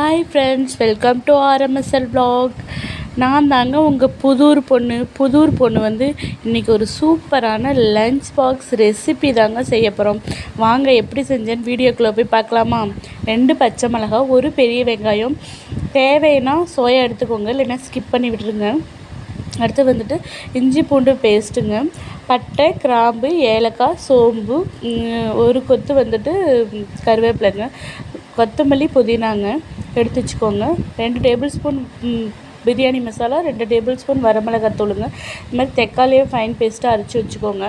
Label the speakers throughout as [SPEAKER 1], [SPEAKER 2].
[SPEAKER 1] Hi friends, welcome to RMSL vlog. நான் தாங்க உங்கள் புதூர் பொண்ணு வந்து இன்றைக்கி ஒரு சூப்பரான லஞ்ச் பாக்ஸ் ரெசிபி தாங்க செய்ய போகிறோம். வாங்க எப்படி செஞ்சேன்னு வீடியோக்குள்ளே போய் பார்க்கலாமா. 2 பச்சை மிளகாய், 1 பெரிய வெங்காயம், தேவைன்னா சோயா எடுத்துக்கோங்க, இல்லைன்னா ஸ்கிப் பண்ணி விட்டுருங்க. அடுத்து வந்துட்டு இஞ்சி பூண்டு பேஸ்ட்டுங்க, பட்டை, கிராம்பு, ஏலக்காய், சோம்பு, 1 கொத்து வந்துட்டு கருவேப்பிலைங்க, கொத்தமல்லி, புதினாங்க எடுத்து வச்சுக்கோங்க. 2 table spoon biryani masala, 2 table spoon வரமிளகாத்தூளுங்க. இது மாதிரி தக்காளியும் ஃபைன் பேஸ்ட்டாக அரைச்சி வச்சுக்கோங்க.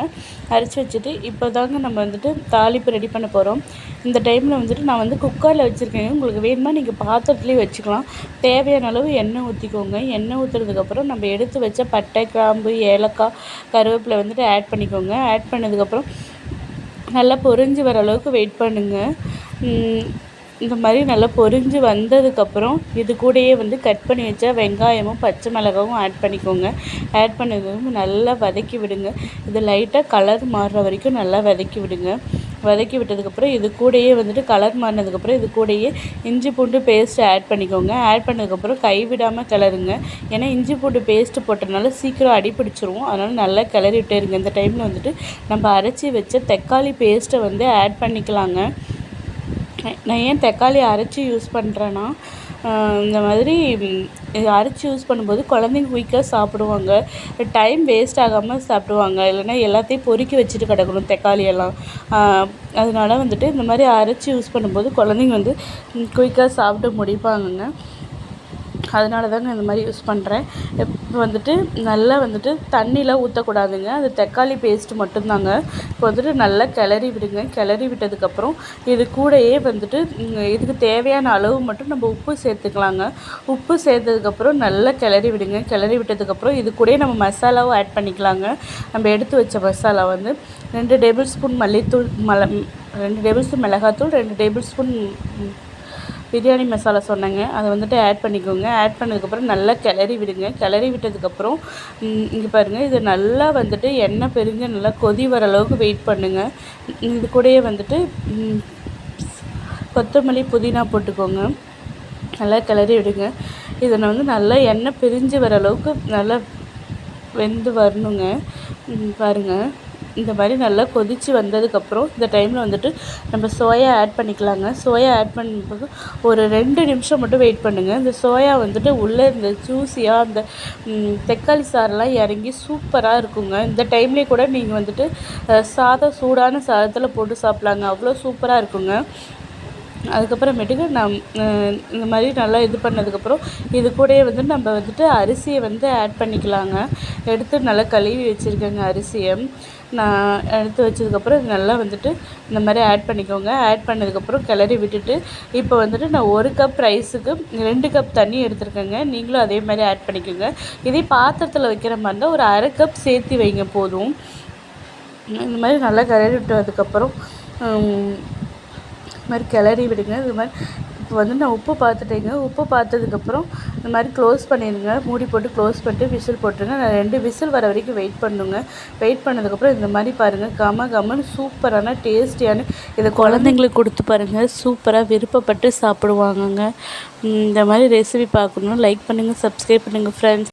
[SPEAKER 1] அரைச்சி வச்சுட்டு இப்போ தாங்க நம்ம வந்துட்டு தாளிப்பு ரெடி பண்ண போகிறோம். இந்த டைமில் வந்துட்டு நான் வந்து குக்கரில் வச்சுருக்கேங்க. உங்களுக்கு வேணுமா நீங்கள் பாத்திரத்துலேயும் வச்சுக்கலாம். தேவையான அளவு எண்ணெய் ஊற்றிக்கோங்க. எண்ணெய் ஊற்றுறதுக்கப்புறம் நம்ம எடுத்து வச்ச பட்டை, கிராம்பு, ஏலக்காய், கருவேப்பிலை வந்துட்டு ஆட் பண்ணிக்கோங்க. ஆட் பண்ணதுக்கப்புறம் நல்லா பொரிஞ்சு வர அளவுக்கு வெயிட் பண்ணுங்கள். இந்த மாதிரி நல்லா பொரிஞ்சு வந்ததுக்கப்புறம் இது கூடயே வந்து கட் பண்ணி வச்சா வெங்காயமும் பச்சை மிளகாவும் ஆட் பண்ணிக்கோங்க. ஆட் பண்ணதுக்கு நல்லா வதக்கி விடுங்க. இது லைட்டாக கலர் மாறுற வரைக்கும் நல்லா வதக்கி விடுங்க. வதக்கி விட்டதுக்கப்புறம் இது கூடயே வந்துட்டு கலர் மாறினதுக்கப்புறம் இது கூடயே இஞ்சி பூண்டு பேஸ்ட்டு ஆட் பண்ணிக்கோங்க. ஆட் பண்ணதுக்கப்புறம் கைவிடாமல் கிளறுங்க. ஏன்னா இஞ்சி பூண்டு பேஸ்ட்டு போட்டதுனால சீக்கிரம் அடிப்பிடிச்சிரும். அதனால் நல்லா கிளறி விட்டுருங்க. இந்த டைமில் வந்துட்டு நம்ம அரைச்சி வச்ச தக்காளி பேஸ்ட்டை வந்து ஆட் பண்ணிக்கலாங்க. நான் ஏன் தக்காளி அரைச்சி யூஸ் பண்ணுறேன்னா, இந்த மாதிரி அரைச்சி யூஸ் பண்ணும்போது குழந்தைங்க குயிக்காக சாப்பிடுவாங்க, டைம் வேஸ்ட் ஆகாமல் சாப்பிடுவாங்க. இல்லைன்னா எல்லாத்தையும் பொறுக்கி வச்சுட்டு கிடக்கணும் தக்காளியெல்லாம். அதனால வந்துட்டு இந்த மாதிரி அரைச்சி யூஸ் பண்ணும்போது குழந்தைங்க வந்து குயிக்காக சாப்பிட்டு முடிப்பாங்கங்க. அதனால தாங்க இந்த மாதிரி யூஸ் பண்ணுறேன். இப்போ வந்துட்டு நல்லா வந்துட்டு தண்ணிலாம் ஊற்றக்கூடாதுங்க. அது தக்காளி பேஸ்ட்டு மட்டும்தாங்க. இப்போ வந்துட்டு நல்லா கிளறி விடுங்க. கிளறி விட்டதுக்கப்புறம் இது கூடயே வந்துட்டு இதுக்கு தேவையான அளவு மட்டும் நம்ம உப்பு சேர்த்துக்கலாங்க. உப்பு சேர்த்ததுக்கப்புறம் நல்லா கிளறி விடுங்க. கிளறி விட்டதுக்கப்புறம் இது கூடயே நம்ம மசாலாவும் ஆட் பண்ணிக்கலாங்க. நம்ம எடுத்து வச்ச மசாலா வந்து 2 டேபிள் ஸ்பூன் மல்லித்தூள், 2 டேபிள் ஸ்பூன் மிளகாத்தூள், 2 டேபிள் ஸ்பூன் பிரியாணி மசாலா சொன்னேங்க, அதை வந்துட்டு ஆட் பண்ணிக்கோங்க. ஆட் பண்ணதுக்கப்புறம் நல்லா கிளறி விடுங்க. கிளறி விட்டதுக்கப்புறம் இங்கே பாருங்கள், இது நல்லா வந்துட்டு எண்ணெய் பிரிஞ்சு நல்லா கொதி வர அளவுக்கு வெயிட் பண்ணுங்கள். இது கூடயே வந்துட்டு கொத்தமல்லி, புதினா போட்டுக்கோங்க. நல்லா கிளறி விடுங்க. இதை வந்து நல்லா எண்ணெய் பிரிஞ்சு வர அளவுக்கு நல்லா வெந்து வரணுங்க. பாருங்கள், இந்த மாதிரி நல்லா கொதித்து வந்ததுக்கப்புறம் இந்த டைமில் வந்துட்டு நம்ம சோயா ஆட் பண்ணிக்கலாங்க. சோயா ஆட் பண்ணும்போது ஒரு 2 நிமிஷம் மட்டும் வெயிட் பண்ணுங்கள். இந்த சோயா வந்துட்டு உள்ளே இந்த ஜூஸியாக அந்த தக்காளி சாரெல்லாம் இறங்கி சூப்பராக இருக்குங்க. இந்த டைம்லேயே கூட நீங்கள் வந்துட்டு சூடான சாதத்தில் போட்டு சாப்பிட்லாங்க. அவ்வளோ சூப்பராக இருக்குங்க. அதுக்கப்புறமேட்டுக்கு இந்த மாதிரி நல்லா இது பண்ணதுக்கப்புறம் இது கூடயே வந்து நம்ம வந்துட்டு அரிசியை வந்து ஆட் பண்ணிக்கலாங்க. எடுத்து நல்லா கழுவி வச்சுருக்கேங்க அரிசியை. நான் எடுத்து வச்சதுக்கப்புறம் இது நல்லா வந்துட்டு இந்த மாதிரி ஆட் பண்ணிக்கோங்க. ஆட் பண்ணதுக்கப்புறம் கிளறி விட்டுட்டு இப்போ வந்துட்டு நான் 1 கப் ரைஸுக்கு 2 கப் தண்ணி எடுத்துருக்கேங்க. நீங்களும் அதே மாதிரி ஆட் பண்ணிக்கோங்க. இதே பாத்திரத்தில் வைக்கிற மாதிரி இருந்தால் ஒரு 1/2 கப் சேர்த்து வைங்க போதும். இந்த மாதிரி நல்லா கிளறி விட்டதுக்கப்புறம் இது மாதிரி கிளறி விடுங்க. இது மாதிரி இப்போ வந்து நான் உப்பு பார்த்துட்டேங்க. உப்பு பார்த்ததுக்கப்புறம் இந்த மாதிரி க்ளோஸ் பண்ணிடுங்க. மூடி போட்டு க்ளோஸ் பண்ணிட்டு விசில் போட்டுருங்க. நான் 2 விசில் வர வரைக்கும் வெயிட் பண்ணுங்க. வெயிட் பண்ணதுக்கப்புறம் இந்த மாதிரி பாருங்கள், கமன்னு சூப்பரான டேஸ்டியான இதை குழந்தைங்களுக்கு கொடுத்து பாருங்கள். சூப்பராக விருப்பப்பட்டு சாப்பிடுவாங்கங்க. இந்த மாதிரி ரெசிபி பார்க்கணும், லைக் பண்ணுங்கள், சப்ஸ்கிரைப் பண்ணுங்கள் ஃப்ரெண்ட்ஸ்.